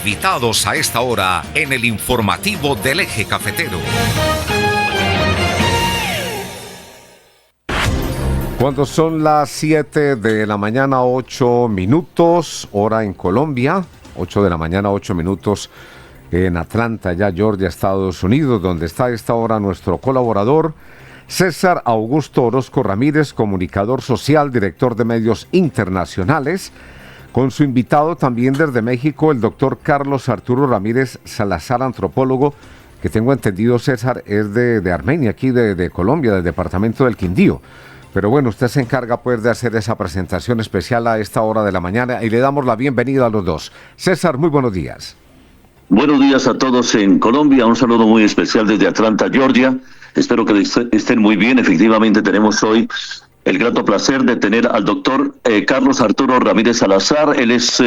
Invitados a esta hora en el informativo del Eje Cafetero. Cuando son las 7 de la mañana, 8 minutos, hora en Colombia, 8 de la mañana, 8 minutos en Atlanta, ya Georgia, Estados Unidos, donde está a esta hora nuestro colaborador, César Augusto Orozco Ramírez, comunicador social, director de medios internacionales, con su invitado también desde México, el doctor Carlos Arturo Ramírez Salazar, antropólogo, que tengo entendido, César, es de Armenia, aquí de Colombia, del departamento del Quindío. Pero bueno, usted se encarga pues de hacer esa presentación especial a esta hora de la mañana y le damos la bienvenida a los dos. César, muy buenos días. Buenos días a todos en Colombia, un saludo muy especial desde Atlanta, Georgia. Espero que estén muy bien. Efectivamente tenemos hoy el grato placer de tener al doctor Carlos Arturo Ramírez Salazar. Él es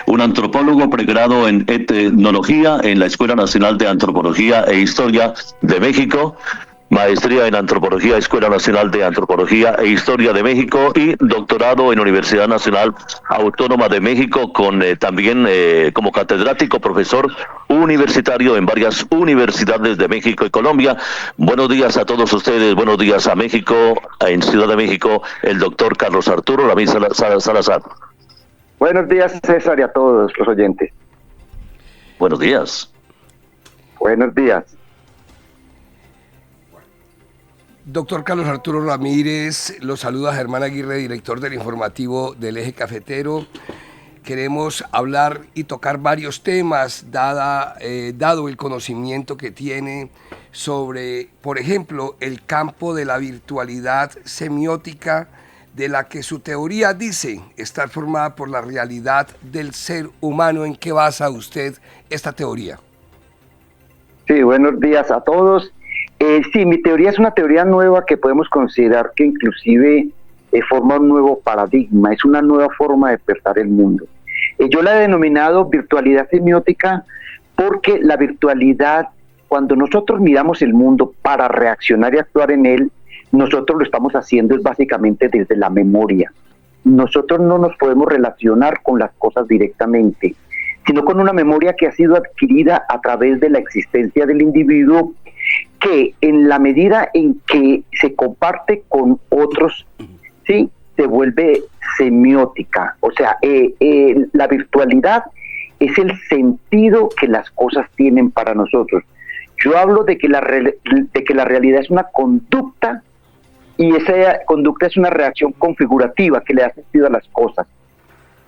un antropólogo pregrado en etnología en la Escuela Nacional de Antropología e Historia de México, maestría en Antropología, Escuela Nacional de Antropología e Historia de México y doctorado en Universidad Nacional Autónoma de México con también como catedrático, profesor universitario en varias universidades de México y Colombia. Buenos días a todos ustedes, buenos días a México, en Ciudad de México, el doctor Carlos Arturo Ramírez Salazar. Buenos días, César, y a todos los oyentes. Buenos días. Buenos días. Doctor Carlos Arturo Ramírez, los saluda Germán Aguirre, director del informativo del Eje Cafetero. Queremos hablar y tocar varios temas, dado el conocimiento que tiene sobre, por ejemplo, el campo de la virtualidad semiótica, de la que su teoría dice estar formada por la realidad del ser humano. ¿En qué basa usted esta teoría? Sí, buenos días a todos. Sí, mi teoría es una teoría nueva que podemos considerar que inclusive forma un nuevo paradigma, es una nueva forma de pensar el mundo. Yo la he denominado virtualidad semiótica porque la virtualidad, cuando nosotros miramos el mundo para reaccionar y actuar en él, nosotros lo estamos haciendo es básicamente desde la memoria. Nosotros no nos podemos relacionar con las cosas directamente, sino con una memoria que ha sido adquirida a través de la existencia del individuo, que en la medida en que se comparte con otros, ¿sí?, se vuelve semiótica. O sea, la virtualidad es el sentido que las cosas tienen para nosotros. Yo hablo de que la realidad es una conducta, y esa conducta es una reacción configurativa que le da sentido a las cosas.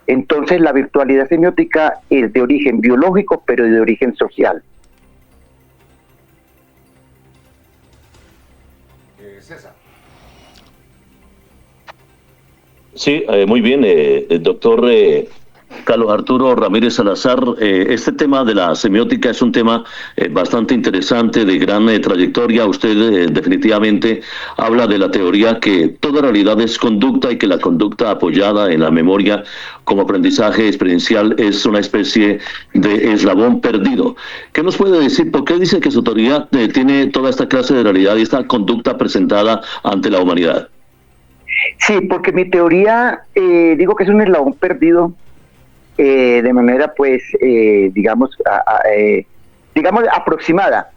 Entonces la virtualidad semiótica es de origen biológico, pero de origen social. César. Sí, muy bien, doctor Carlos Arturo Ramírez Salazar. Este tema de la semiótica es un tema bastante interesante, de gran trayectoria. Usted definitivamente habla de la teoría que toda realidad es conducta y que la conducta apoyada en la memoria como aprendizaje experiencial es una especie de eslabón perdido. ¿Qué nos puede decir? ¿Por qué dice que su teoría tiene toda esta clase de realidad y esta conducta presentada ante la humanidad? Sí, porque mi teoría, digo que es un eslabón perdido, de manera pues digamos aproximada,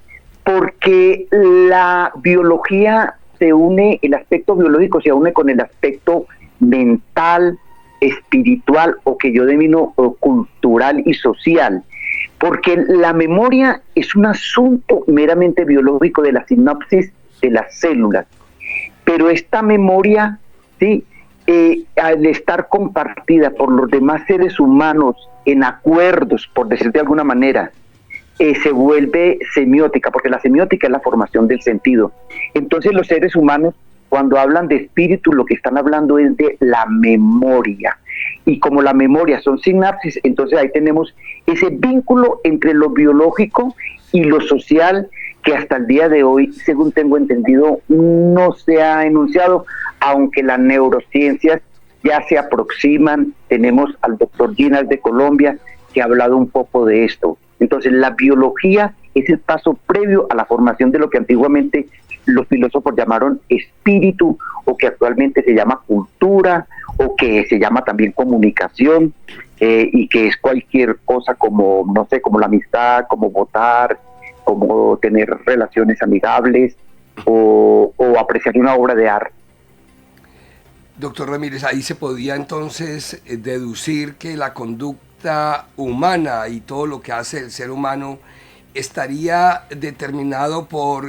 porque la biología se une, el aspecto biológico se une con el aspecto mental, espiritual, o que yo denomino cultural y social, porque la memoria es un asunto meramente biológico de la sinapsis de las células, pero esta memoria, sí, al estar compartida por los demás seres humanos en acuerdos, por decir de alguna manera, se vuelve semiótica, porque la semiótica es la formación del sentido. Entonces los seres humanos, cuando hablan de espíritu, lo que están hablando es de la memoria. Y como la memoria son sinapsis, entonces ahí tenemos ese vínculo entre lo biológico y lo social, que hasta el día de hoy, según tengo entendido, no se ha enunciado, aunque las neurociencias ya se aproximan. Tenemos al doctor Ginás de Colombia, que ha hablado un poco de esto. Entonces la biología es el paso previo a la formación de lo que antiguamente los filósofos llamaron espíritu, o que actualmente se llama cultura, o que se llama también comunicación. y que es cualquier cosa como, no sé, como la amistad, como votar, como tener relaciones amigables o apreciar una obra de arte. Doctor Ramírez, ahí se podía entonces deducir que la conducta humana y todo lo que hace el ser humano estaría determinado por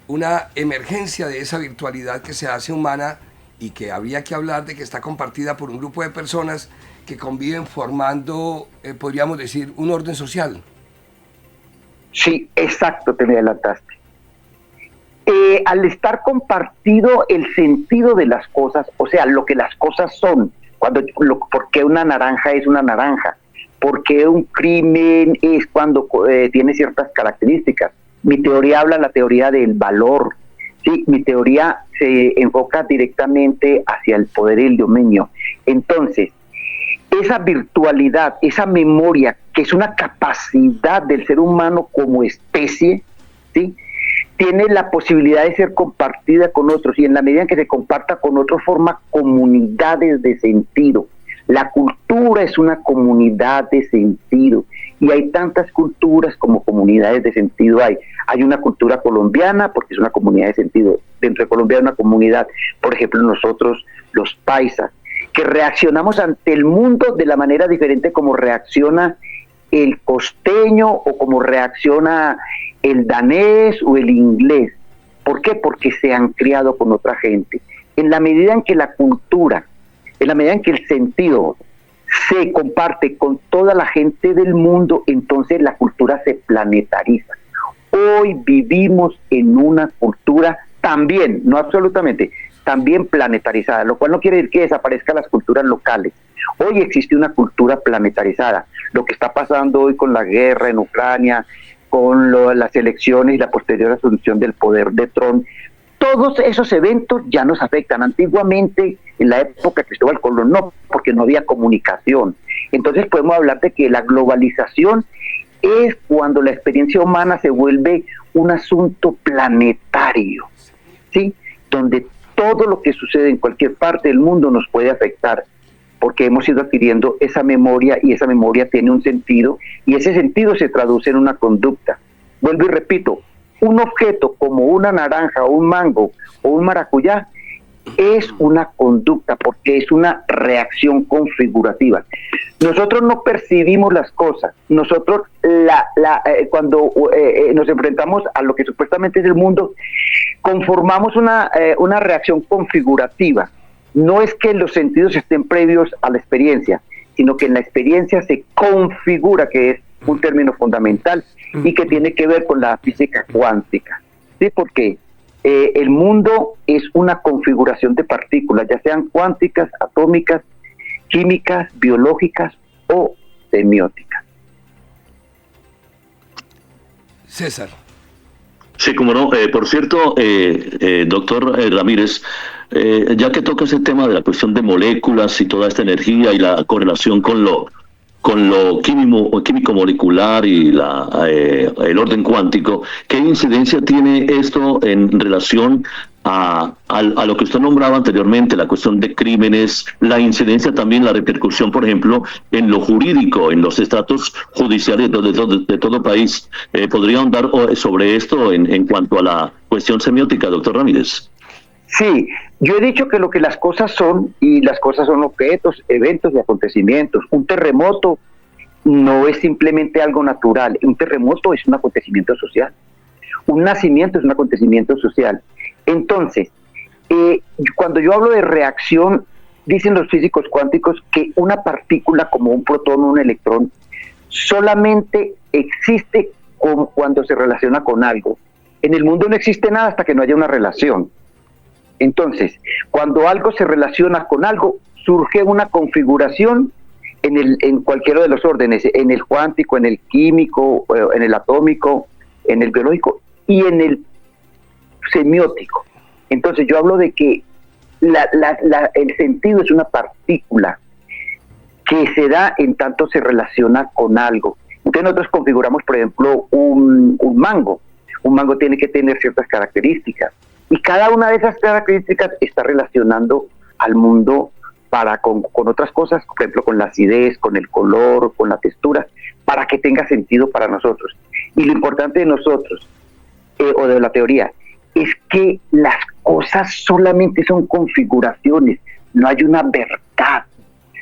una emergencia de esa virtualidad que se hace humana y que habría que hablar de que está compartida por un grupo de personas que conviven formando, podríamos decir, un orden social. Sí, exacto, te me adelantaste. Al estar compartido el sentido de las cosas, o sea, lo que las cosas son, ¿por qué una naranja es una naranja? ¿Por qué un crimen es cuando tiene ciertas características? Mi teoría habla la teoría del valor, ¿sí? Mi teoría se enfoca directamente hacia el poder y el dominio. Entonces, esa virtualidad, esa memoria, que es una capacidad del ser humano como especie, ¿sí?, tiene la posibilidad de ser compartida con otros, y en la medida en que se comparta con otros forma comunidades de sentido. La cultura es una comunidad de sentido, y hay tantas culturas como comunidades de sentido hay. Hay una cultura colombiana porque es una comunidad de sentido. Dentro de Colombia hay una comunidad, por ejemplo nosotros los paisas, que reaccionamos ante el mundo de la manera diferente como reacciona el costeño o como reacciona el danés o el inglés. ¿Por qué? Porque se han criado con otra gente. En la medida en que la cultura, en la medida en que el sentido se comparte con toda la gente del mundo, entonces la cultura se planetariza. Hoy vivimos en una cultura también, no absolutamente, también planetarizada, lo cual no quiere decir que desaparezcan las culturas locales. Hoy existe una cultura planetarizada. Lo que está pasando hoy con la guerra en Ucrania, con las elecciones y la posterior asunción del poder de Trump, todos esos eventos ya nos afectan. Antiguamente, en la época de Cristóbal Colón, no, porque no había comunicación. Entonces podemos hablar de que la globalización es cuando la experiencia humana se vuelve un asunto planetario, ¿sí?, donde todo lo que sucede en cualquier parte del mundo nos puede afectar, porque hemos ido adquiriendo esa memoria, y esa memoria tiene un sentido, y ese sentido se traduce en una conducta. Vuelvo y repito, un objeto como una naranja o un mango o un maracuyá es una conducta, porque es una reacción configurativa. Nosotros no percibimos las cosas. Nosotros cuando nos enfrentamos a lo que supuestamente es el mundo, conformamos una reacción configurativa. No es que los sentidos estén previos a la experiencia, sino que en la experiencia se configura, que es un término fundamental y que tiene que ver con la física cuántica. ¿Sí? Porque el mundo es una configuración de partículas, ya sean cuánticas, atómicas, químicas, biológicas o semióticas. César. Sí, como no. Por cierto, doctor Ramírez, ya que toca ese tema de la cuestión de moléculas y toda esta energía y la correlación con lo químico molecular y el orden cuántico, ¿qué incidencia tiene esto en relación a lo que usted nombraba anteriormente, la cuestión de crímenes, la incidencia también, la repercusión, por ejemplo, en lo jurídico, en los estratos judiciales de todo país? ¿Podría ahondar sobre esto en cuanto a la cuestión semiótica, doctor Ramírez? Sí, yo he dicho que lo que las cosas son, y las cosas son objetos, eventos y acontecimientos. Un terremoto no es simplemente algo natural, un terremoto es un acontecimiento social. Un nacimiento es un acontecimiento social. Entonces, cuando yo hablo de reacción, dicen los físicos cuánticos que una partícula como un protón o un electrón solamente existe cuando se relaciona con algo. En el mundo no existe nada hasta que no haya una relación. Entonces, cuando algo se relaciona con algo, surge una configuración en cualquiera de los órdenes, en el cuántico, en el químico, en el atómico, en el biológico y en el semiótico. Entonces yo hablo de que el sentido es una partícula que se da en tanto se relaciona con algo. Entonces nosotros configuramos, por ejemplo, un mango. Un mango tiene que tener ciertas características, y cada una de esas características está relacionando al mundo para con otras cosas, por ejemplo, con la acidez, con el color, con la textura, para que tenga sentido para nosotros. Y lo importante de nosotros, o de la teoría, es que las cosas solamente son configuraciones, no hay una verdad,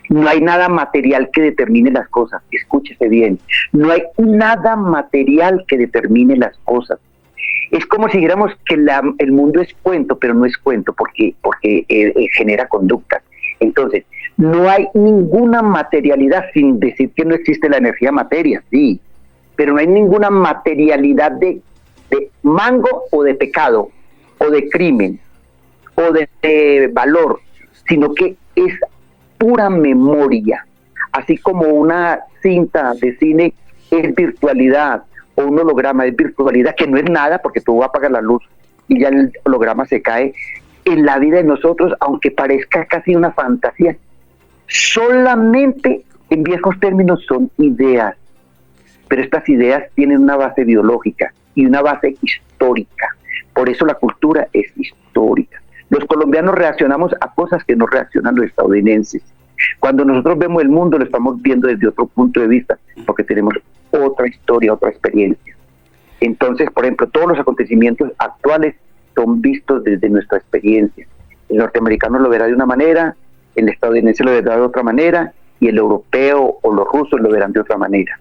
no hay nada material que determine las cosas. Escúchese bien, no hay nada material que determine las cosas. Es como si dijéramos que el mundo es cuento, pero no es cuento porque genera conductas. Entonces, no hay ninguna materialidad, sin decir que no existe la energía materia, sí, pero no hay ninguna materialidad de mango o de pecado, o de crimen, o de valor, sino que es pura memoria. Así como una cinta de cine es virtualidad, o un holograma es virtualidad, que no es nada, porque tú apagas la luz y ya el holograma se cae. En la vida de nosotros, aunque parezca casi una fantasía, solamente en viejos términos son ideas, pero estas ideas tienen una base biológica y una base histórica. Por eso la cultura es histórica. Los colombianos reaccionamos a cosas que no reaccionan los estadounidenses. Cuando nosotros vemos el mundo, lo estamos viendo desde otro punto de vista, porque tenemos otra historia, otra experiencia. Entonces, por ejemplo, todos los acontecimientos actuales son vistos desde nuestra experiencia. El norteamericano lo verá de una manera, el estadounidense lo verá de otra manera, y el europeo o los rusos lo verán de otra manera.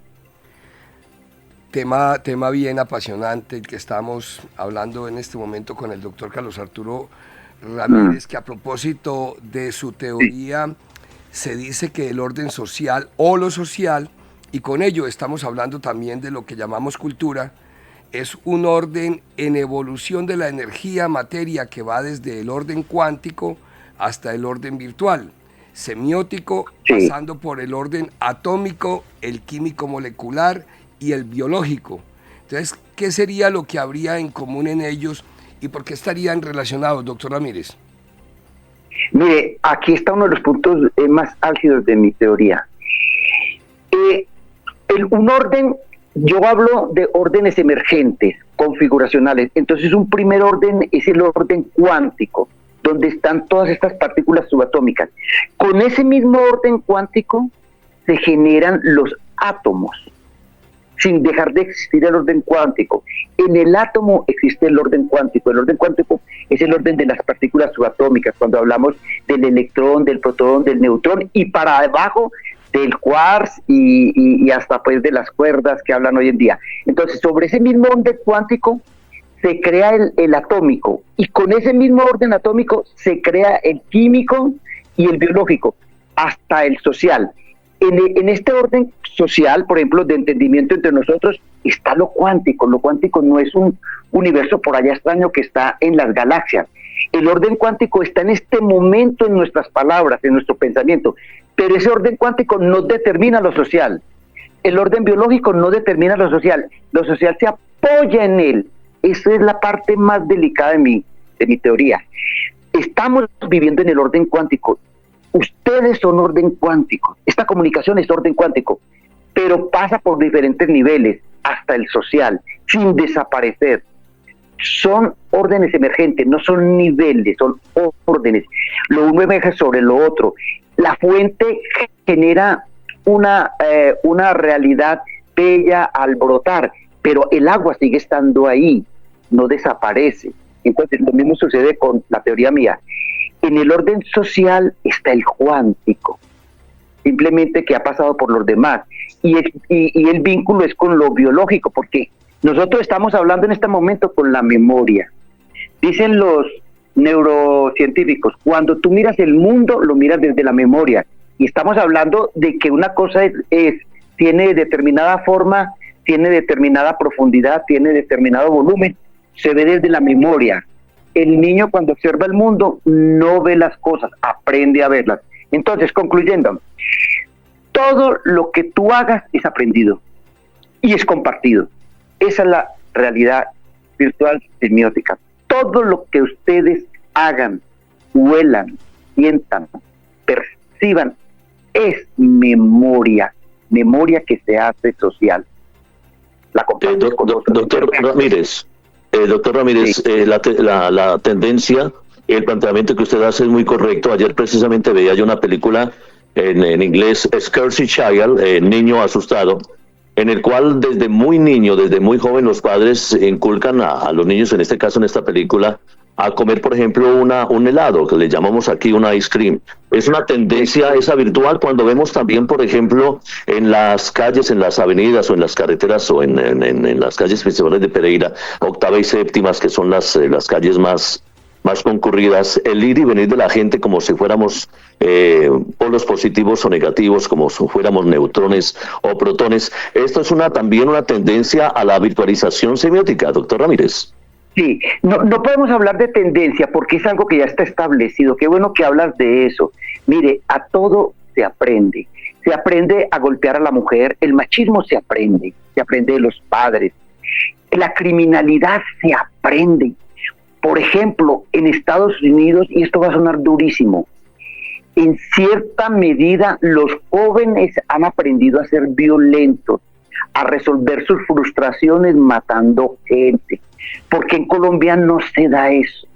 Tema bien apasionante el que estamos hablando en este momento con el doctor Carlos Arturo Ramírez, que a propósito de su teoría se dice que el orden social o lo social, y con ello estamos hablando también de lo que llamamos cultura, es un orden en evolución de la energía, materia, que va desde el orden cuántico hasta el orden virtual, semiótico, pasando por el orden atómico, el químico molecular y el biológico. Entonces, ¿qué sería lo que habría en común en ellos y por qué estarían relacionados, doctor Ramírez? Mire, aquí está uno de los puntos más álgidos de mi teoría. Un orden, yo hablo de órdenes emergentes, configuracionales. Entonces, un primer orden es el orden cuántico, donde están todas estas partículas subatómicas. Con ese mismo orden cuántico se generan los átomos, sin dejar de existir el orden cuántico. En el átomo existe el orden cuántico. El orden cuántico es el orden de las partículas subatómicas, cuando hablamos del electrón, del protón, del neutrón, y para abajo del quarks y hasta pues de las cuerdas que hablan hoy en día. Entonces, sobre ese mismo orden cuántico se crea el atómico, y con ese mismo orden atómico se crea el químico y el biológico, hasta el social. En este orden social, por ejemplo, de entendimiento entre nosotros, está lo cuántico. Lo cuántico no es un universo por allá extraño que está en las galaxias. El orden cuántico está en este momento en nuestras palabras, en nuestro pensamiento, pero ese orden cuántico no determina lo social. El orden biológico no determina lo social se apoya en él. Esa es la parte más delicada de mi teoría. Estamos viviendo en el orden cuántico. Ustedes son orden cuántico. Esta comunicación es orden cuántico, pero pasa por diferentes niveles, hasta el social, sin desaparecer. Son órdenes emergentes, no son niveles, son órdenes. Lo uno emerge sobre lo otro. La fuente genera una realidad bella al brotar, pero el agua sigue estando ahí, no desaparece. Entonces, lo mismo sucede con la teoría mía. En el orden social está el cuántico, simplemente que ha pasado por los demás. Y el vínculo es con lo biológico, porque nosotros estamos hablando en este momento con la memoria. Dicen los neurocientíficos, cuando tú miras el mundo, lo miras desde la memoria. Y estamos hablando de que una cosa tiene determinada forma, tiene determinada profundidad, tiene determinado volumen, se ve desde la memoria. El niño, cuando observa el mundo, no ve las cosas, aprende a verlas. Entonces, concluyendo, todo lo que tú hagas es aprendido y es compartido. Esa es la realidad virtual semiótica. Todo lo que ustedes hagan, huelan, sientan, perciban, es memoria que se hace social. La doctor Ramírez, sí. La tendencia El planteamiento que usted hace es muy correcto. Ayer precisamente veía yo una película en inglés, Scarsy Child, Niño Asustado, en el cual desde muy niño, desde muy joven, los padres inculcan a los niños, en este caso en esta película, a comer, por ejemplo, un helado, que le llamamos aquí un ice cream. Es una tendencia esa virtual cuando vemos también, por ejemplo, en las calles, en las avenidas o en las carreteras o en las calles principales de Pereira, octava y séptimas, que son las calles más concurridas, el ir y venir de la gente como si fuéramos polos positivos o negativos, como si fuéramos neutrones o protones. Esto es también una tendencia a la virtualización semiótica, doctor Ramírez. Sí, no podemos hablar de tendencia porque es algo que ya está establecido. Qué bueno que hablas de eso. Mire, a todo se aprende. Se aprende a golpear a la mujer, el machismo se aprende de los padres. La criminalidad se aprende. Por ejemplo, en Estados Unidos, y esto va a sonar durísimo, en cierta medida los jóvenes han aprendido a ser violentos, a resolver sus frustraciones matando gente. Porque en Colombia no se da eso,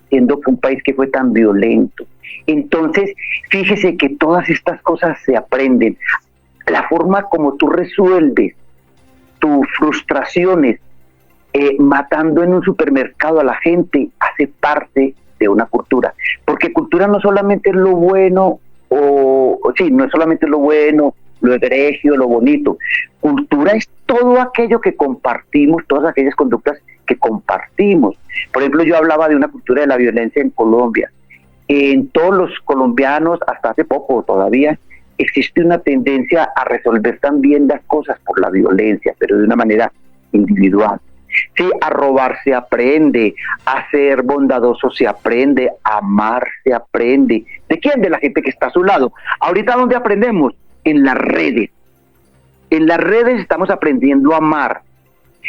siendo que un país que fue tan violento. Entonces, fíjese que todas estas cosas se aprenden. La forma como tú resuelves tus frustraciones matando en un supermercado a la gente hace parte de una cultura. Porque cultura no solamente es lo bueno, no es solamente lo bueno, lo egregio, lo bonito. Cultura es todo aquello que compartimos, todas aquellas conductas que compartimos. Por ejemplo, yo hablaba de una cultura de la violencia en Colombia. En todos los colombianos, hasta hace poco todavía, existe una tendencia a resolver también las cosas por la violencia, pero de una manera individual. Sí, a robar se aprende, a ser bondadoso se aprende, a amar se aprende. ¿De quién? De la gente que está a su lado. Ahorita, ¿dónde aprendemos? En las redes. En las redes estamos aprendiendo a amar.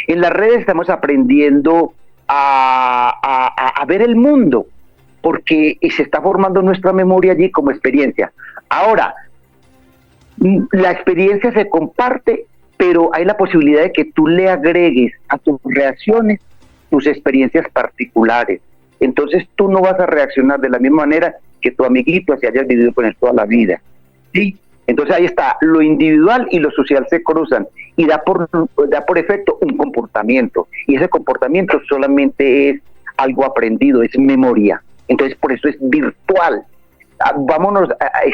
En las redes estamos aprendiendo a ver el mundo, porque se está formando nuestra memoria allí como experiencia. Ahora, la experiencia se comparte, pero hay la posibilidad de que tú le agregues a tus reacciones tus experiencias particulares. Entonces tú no vas a reaccionar de la misma manera que tu amiguito si hayas vivido con él toda la vida. ¿Sí? Entonces ahí está, lo individual y lo social se cruzan y da por efecto un comportamiento. Y ese comportamiento solamente es algo aprendido, es memoria. Entonces por eso es virtual.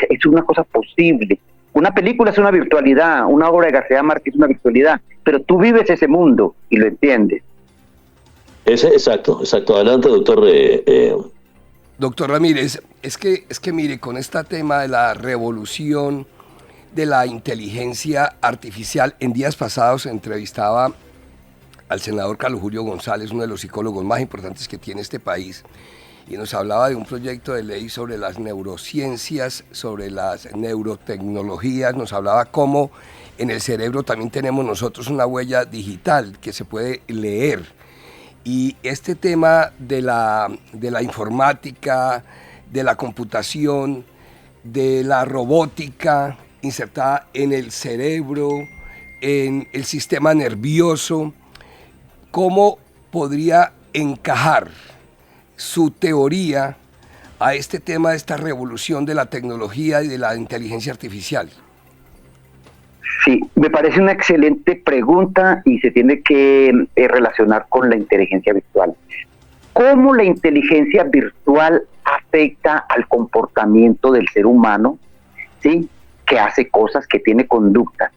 Es una cosa posible. Una película es una virtualidad, una obra de García Márquez es una virtualidad, pero tú vives ese mundo y lo entiendes. Exacto. Adelante, doctor. Doctor Ramírez, es que mire, con este tema de la revolución de la inteligencia artificial, en días pasados entrevistaba al senador Carlos Julio González, uno de los psicólogos más importantes que tiene este país, y nos hablaba de un proyecto de ley sobre las neurociencias, sobre las neurotecnologías, nos hablaba cómo en el cerebro también tenemos nosotros una huella digital que se puede leer. Y este tema de la informática, de la computación, de la robótica insertada en el cerebro, en el sistema nervioso, ¿cómo podría encajar su teoría a este tema de esta revolución de la tecnología y de la inteligencia artificial? Sí, me parece una excelente pregunta y se tiene que relacionar con la inteligencia virtual. ¿Cómo la inteligencia virtual afecta al comportamiento del ser humano? ¿Sí? Que hace cosas, que tiene conducta.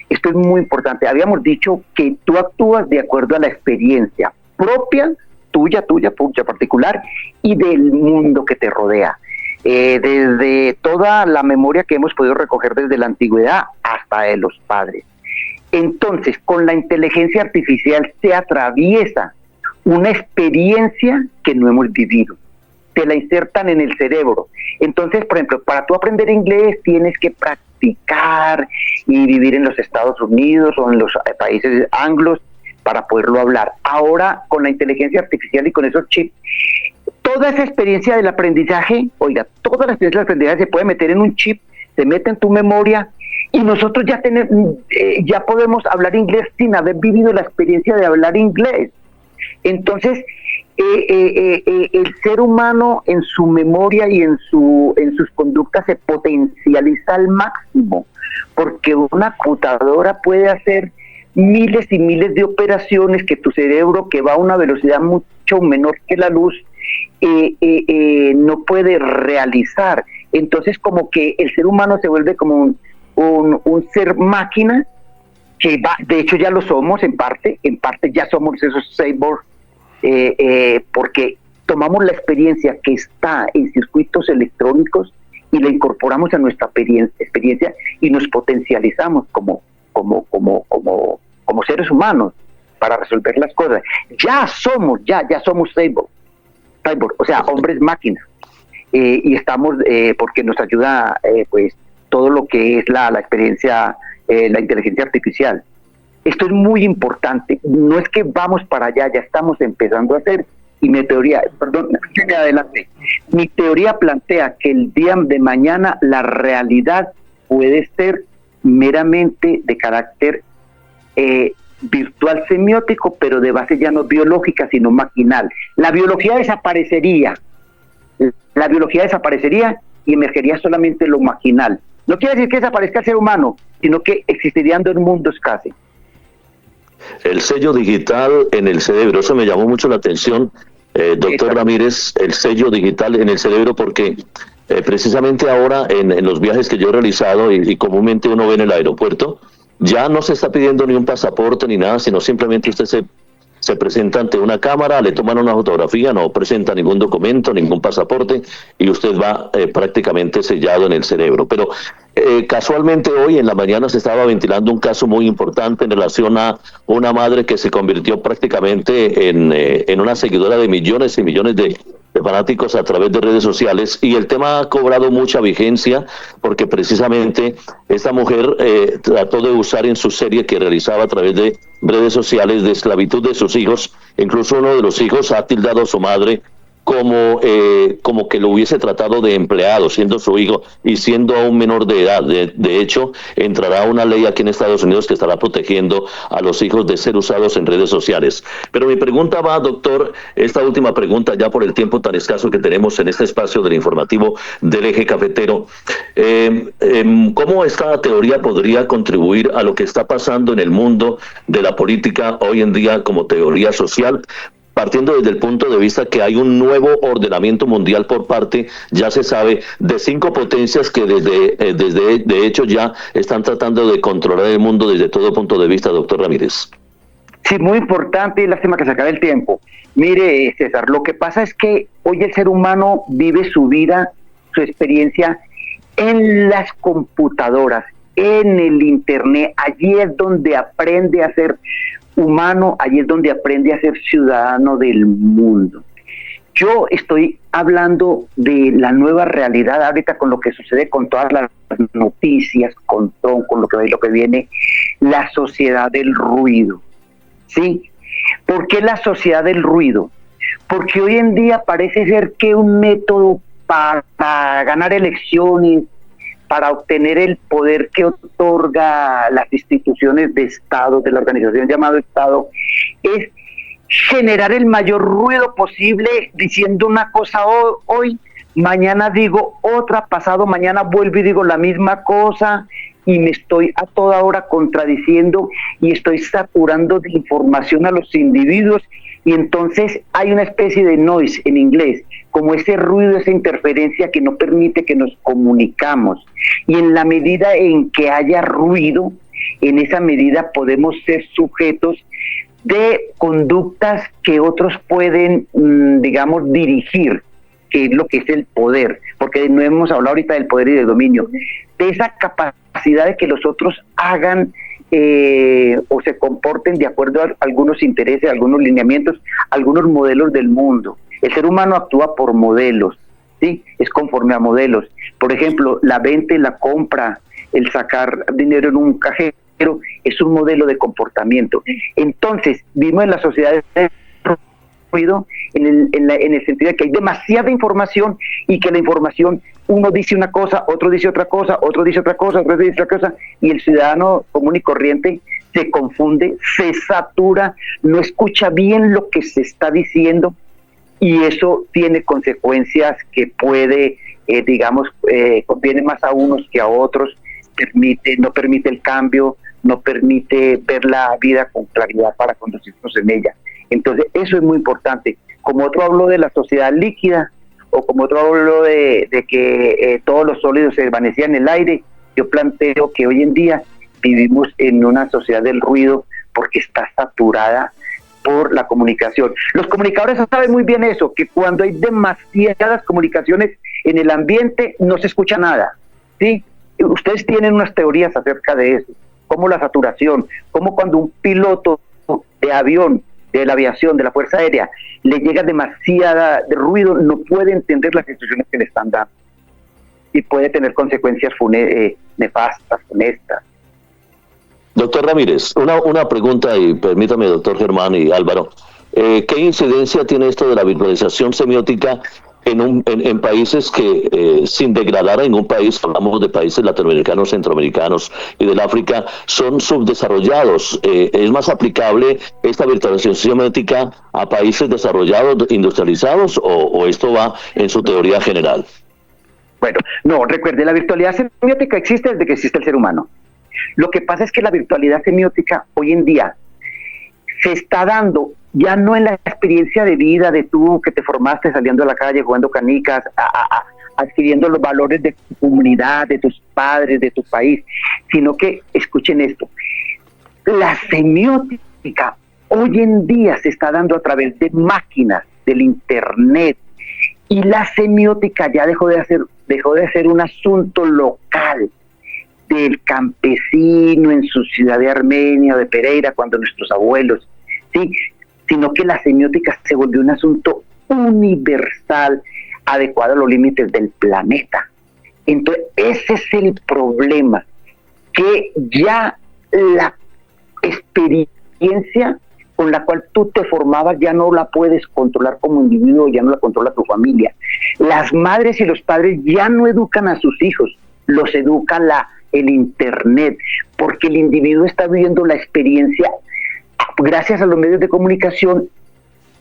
Esto es muy importante. Habíamos dicho que tú actúas de acuerdo a la experiencia propia, tuya particular, y del mundo que te rodea. Desde toda la memoria que hemos podido recoger desde la antigüedad hasta de los padres. Entonces, con la inteligencia artificial se atraviesa una experiencia que no hemos vivido. Te la insertan en el cerebro. Entonces, por ejemplo, para tú aprender inglés tienes que practicar y vivir en los Estados Unidos o en los países anglos para poderlo hablar. Ahora, con la inteligencia artificial y con esos chips, toda esa experiencia del aprendizaje, toda la experiencia del aprendizaje se puede meter en un chip, se mete en tu memoria y nosotros ya podemos hablar inglés sin haber vivido la experiencia de hablar inglés. Entonces, el ser humano en su memoria y en sus conductas se potencializa al máximo, porque una computadora puede hacer miles y miles de operaciones que tu cerebro, que va a una velocidad mucho menor que la luz, no puede realizar. Entonces, como que el ser humano se vuelve como un ser máquina, que va, de hecho ya lo somos en parte ya somos esos cyborgs, porque tomamos la experiencia que está en circuitos electrónicos y la incorporamos a nuestra experiencia y nos potencializamos como seres humanos para resolver las cosas. Ya somos cyborg, o sea, hombres máquinas, y estamos, porque nos ayuda pues todo lo que es la experiencia, la inteligencia artificial. Esto es muy importante, no es que vamos para allá, ya estamos empezando a hacer, y mi teoría plantea que el día de mañana la realidad puede ser meramente de carácter virtual semiótico, pero de base ya no biológica, sino maquinal. La biología desaparecería y emergería solamente lo maquinal. No quiere decir que desaparezca el ser humano, sino que existirían dos mundos casi. El sello digital en el cerebro, eso me llamó mucho la atención, doctor Ramírez, el sello digital en el cerebro, porque precisamente ahora en los viajes que yo he realizado y comúnmente uno ve en el aeropuerto, ya no se está pidiendo ni un pasaporte ni nada, sino simplemente usted se presenta ante una cámara, le toman una fotografía, no presenta ningún documento, ningún pasaporte, y usted va prácticamente sellado en el cerebro. Pero casualmente hoy en la mañana se estaba ventilando un caso muy importante en relación a una madre que se convirtió prácticamente en una seguidora de millones y millones de fanáticos a través de redes sociales, y el tema ha cobrado mucha vigencia porque precisamente esta mujer trató de usar en su serie que realizaba a través de redes sociales de esclavitud de sus hijos. Incluso uno de los hijos ha tildado a su madre como que lo hubiese tratado de empleado, siendo su hijo y siendo aún menor de edad. De hecho, entrará una ley aquí en Estados Unidos que estará protegiendo a los hijos de ser usados en redes sociales. Pero mi pregunta va, doctor, esta última pregunta, ya por el tiempo tan escaso que tenemos en este espacio del informativo del Eje Cafetero. ¿Cómo esta teoría podría contribuir a lo que está pasando en el mundo de la política hoy en día como teoría social? Partiendo desde el punto de vista que hay un nuevo ordenamiento mundial por parte, ya se sabe, de 5 potencias que de hecho ya están tratando de controlar el mundo desde todo punto de vista, doctor Ramírez. Sí, muy importante, y lástima que se acabe el tiempo. Mire, César, lo que pasa es que hoy el ser humano vive su vida, su experiencia en las computadoras, en el internet. Allí es donde aprende a ser humano, allí es donde aprende a ser ciudadano del mundo. Yo estoy hablando de la nueva realidad ahorita con lo que sucede con todas las noticias, con Trump, con lo que viene, la sociedad del ruido. ¿Sí? ¿Por qué la sociedad del ruido? Porque hoy en día parece ser que un método para ganar elecciones, para obtener el poder que otorga las instituciones de Estado, de la organización llamada Estado, es generar el mayor ruido posible diciendo una cosa hoy, mañana digo otra, pasado mañana vuelvo y digo la misma cosa, y me estoy a toda hora contradiciendo y estoy saturando de información a los individuos, y entonces hay una especie de noise en inglés, como ese ruido, esa interferencia que no permite que nos comunicamos. Y en la medida en que haya ruido, en esa medida podemos ser sujetos de conductas que otros pueden, digamos, dirigir, que es lo que es el poder, porque no hemos hablado ahorita del poder y del dominio, de esa capacidad de que los otros hagan o se comporten de acuerdo a algunos intereses, algunos lineamientos, algunos modelos del mundo. El ser humano actúa por modelos, ¿sí? Es conforme a modelos. Por ejemplo, la venta y la compra, el sacar dinero en un cajero, es un modelo de comportamiento. Entonces, vivimos en la sociedad de ruido en el sentido de que hay demasiada información y que la información, uno dice una cosa, otro dice otra cosa, otro dice otra cosa, otro dice otra cosa, y el ciudadano común y corriente se confunde, se satura, no escucha bien lo que se está diciendo, y eso tiene consecuencias que puede, conviene más a unos que a otros, no permite el cambio, no permite ver la vida con claridad para conducirnos en ella. Entonces eso es muy importante. Como otro habló de la sociedad líquida, o como otro habló de que todos los sólidos se desvanecían en el aire, yo planteo que hoy en día vivimos en una sociedad del ruido porque está saturada por la comunicación. Los comunicadores saben muy bien eso, que cuando hay demasiadas comunicaciones en el ambiente no se escucha nada, ¿sí? Ustedes tienen unas teorías acerca de eso, como la saturación, como cuando un piloto de avión, de la aviación, de la Fuerza Aérea, le llega demasiada de ruido, no puede entender las instrucciones que le están dando y puede tener consecuencias nefastas, funestas. Doctor Ramírez, una pregunta, y permítame, doctor Germán y Álvaro, ¿qué incidencia tiene esto de la virtualización semiótica en países que, sin degradar a ningún país, hablamos de países latinoamericanos, centroamericanos y del África, son subdesarrollados? ¿Es más aplicable esta virtualización semiótica a países desarrollados, industrializados, o esto va en su teoría general? Bueno, no, recuerde, la virtualidad semiótica existe desde que existe el ser humano. Lo que pasa es que la virtualidad semiótica hoy en día se está dando ya no en la experiencia de vida de tú que te formaste saliendo a la calle, jugando canicas, adquiriendo los valores de tu comunidad, de tus padres, de tu país, sino que, escuchen esto, la semiótica hoy en día se está dando a través de máquinas, del internet, y la semiótica ya dejó de ser un asunto local del campesino en su ciudad de Armenia o de Pereira, cuando nuestros abuelos, sí, sino que la semiótica se volvió un asunto universal, adecuado a los límites del planeta. Entonces, ese es el problema, que ya la experiencia con la cual tú te formabas ya no la puedes controlar como individuo, ya no la controla tu familia. Las madres y los padres ya no educan a sus hijos, los educa el internet, porque el individuo está viviendo la experiencia gracias a los medios de comunicación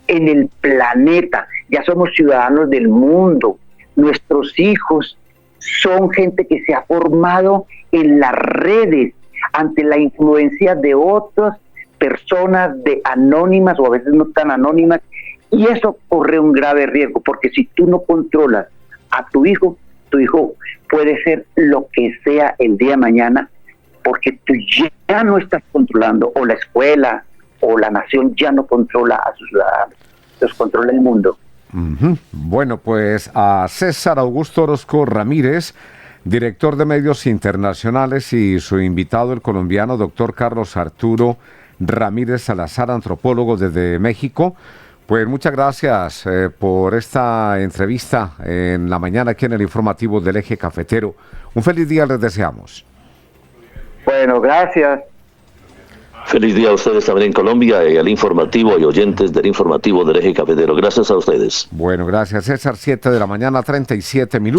en el planeta. Ya somos ciudadanos del mundo. Nuestros hijos son gente que se ha formado en las redes ante la influencia de otras personas, de anónimas o a veces no tan anónimas, y eso corre un grave riesgo, porque si tú no controlas a tu hijo puede ser lo que sea el día de mañana, porque tú ya no estás controlando, o la escuela o la nación ya no controla a sus ciudadanos, los controla el mundo. Uh-huh. Bueno, pues a César Augusto Orozco Ramírez, director de Medios Internacionales, y su invitado, el colombiano doctor Carlos Arturo Ramírez Salazar, antropólogo desde México. Pues muchas gracias por esta entrevista en la mañana aquí en el informativo del Eje Cafetero. Un feliz día les deseamos. Bueno, gracias. Feliz día a ustedes también en Colombia, y al informativo y oyentes del informativo del Eje Cafetero. Gracias a ustedes. Bueno, gracias César. 7 de la mañana, 37 minutos.